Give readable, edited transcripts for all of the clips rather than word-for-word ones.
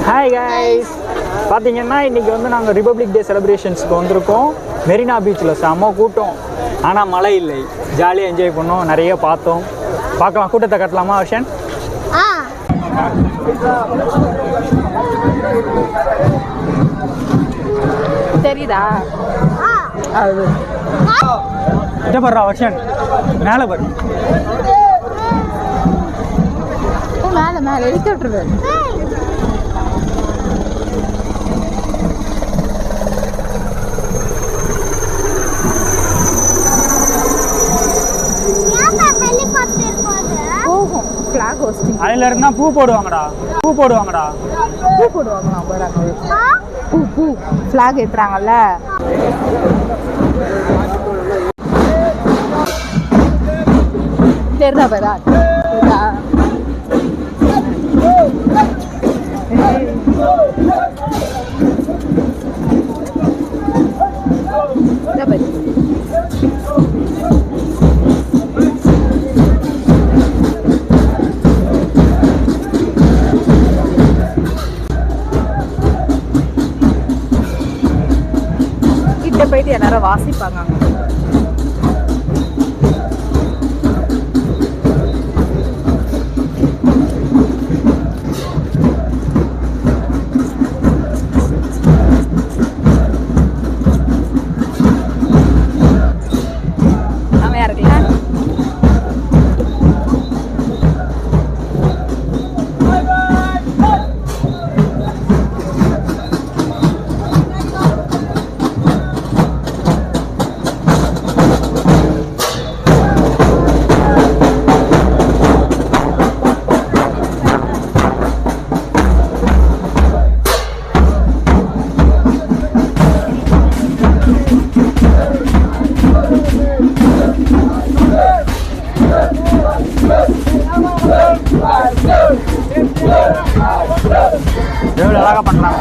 Hi guys, பார்த்தீங்கன்னா இன்றைக்கி வந்து நாங்கள் ரிபப்ளிக் டே செலிப்ரேஷன்ஸுக்கு வந்திருக்கோம். மெரினா பீச்சில் செம்ம கூட்டம், ஆனால் மழை இல்லை. ஜாலியாக என்ஜாய் பண்ணோம், நிறைய பார்த்தோம். பார்க்கலாம், கூட்டத்தை கட்டலாமா வர்ஷன்? தெரியுதா? அது படுறா வர்ஷன், மேலே பாரு. மேலே மேலே எடுத்து விட்டுருவேன். போகும் ஃபிளாக் ஹோஸ்டிங். அதில் இருந்தால் பூ போடுவாங்கடா, பூ போடுவாங்கடா, பூ போடுவாங்களா? பூ பூ ஃபிளாக் ஏற்றுறாங்கல்ல. தெரிதா பேரா? கிட்ட போயிட்டு எல்லாரும் வாசிப்பாங்க. எவ்வளோ அழகாக பண்ணலாம்.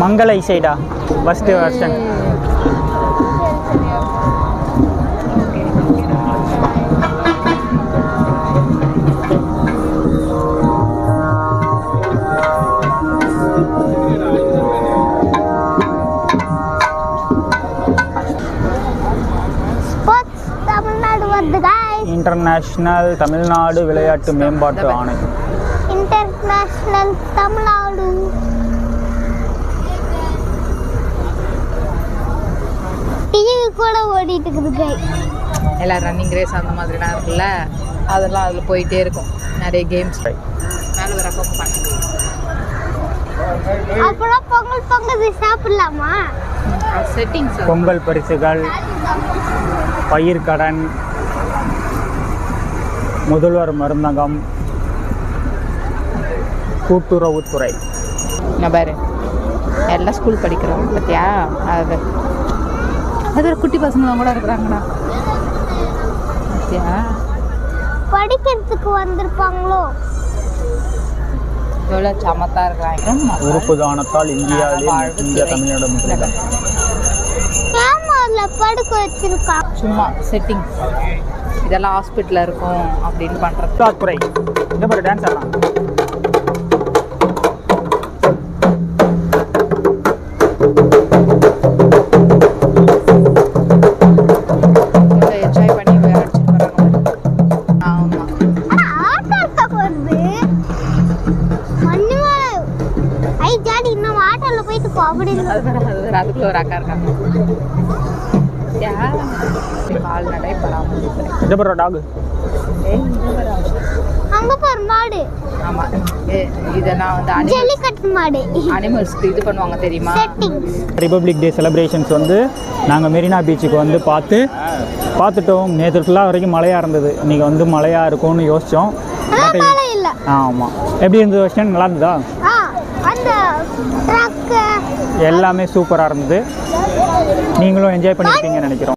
மங்கள இசைடா ஃபஸ்ட்டு வெர்ஷன். இன்டர்நேஷனல் தமிழ்நாடு விளையாட்டு மேம்பாட்டு ஆணையம். இன்டர்நேஷனல் தமிழ்நாடு டிவி கூட ஓடிட்டு இருக்குது. எல்லாம் ரன்னிங் ரேஸ் அந்த மாதிரிலாம் இருக்குல்ல, அதெல்லாம் அதில் போயிட்டே இருக்கும். நிறைய கேம்ஸ் மேலே வர பண்ணுங்க. அப்புறம் பொங்கல் சாப்பிடலாமா? செட்டிங்ஸ், பொங்கல் பரிசுகள், பயிர்க்கடன், முதல்வர் மருந்தகம், கூட்டுறவுத்துறை. நான் பாரு எல்லாம் ஸ்கூல் படிக்கிறோம் பார்த்தியா? அது அது ஒரு குட்டி பசங்களாம் கூட இருக்கிறாங்கடா பார்த்தியா? படிக்கிறதுக்கு வந்திருப்பாங்களோ? எவ்வளோ சமத்தா இருக்கிறாங்க. உறுப்பு தானத்தால் இந்தியா தமிழ்நாடு முதலிடம். படுக்க வச்சிருக்கா. சும்மா செட்டிங், இதெல்லாம் ஹாஸ்பிட்டலில் இருக்கும் அப்படின்னு பண்ணுறது. துறை இந்த மாதிரி டான்ஸ் ஆடலாம். என்ஜாய் பண்ணி அடிச்சுட்டு வராங்க. ஆமாம், இன்னும் ஆட்டோல போயிட்டு போகணும். அதுக்குள்ள ஒரு அக்கா இருக்காங்க. கால்நடை பராமரிப்பு. டாக் அங்க பாரு மாடு. ஆமா, இதெல்லாம் வந்து ஜல்லிக்கட்டு மாடு. அனிமல்ஸ்க்கு இது பண்ணுவாங்க தெரியுமா? ரிபப்ளிக் டே செலிப்ரேஷன்ஸ் வந்து நாங்கள் மெரினா பீச்சுக்கு வந்து பார்த்து பார்த்துட்டோம். நேற்று ஃபுல்லாக வரைக்கும் மழையாக இருந்தது. இன்றைக்கி வந்து மழையாக இருக்கும்னு யோசித்தோம். பட் மழை இல்ல. ஆமாம். எப்படி இருந்தது வருஷம்? நல்லா இருந்ததா? அந்த ட்ரக் எல்லாமே சூப்பராக இருந்தது. நீங்களும் என்ஜாய் பண்ணியிருப்பீங்கன்னு நினைக்கிறோம்.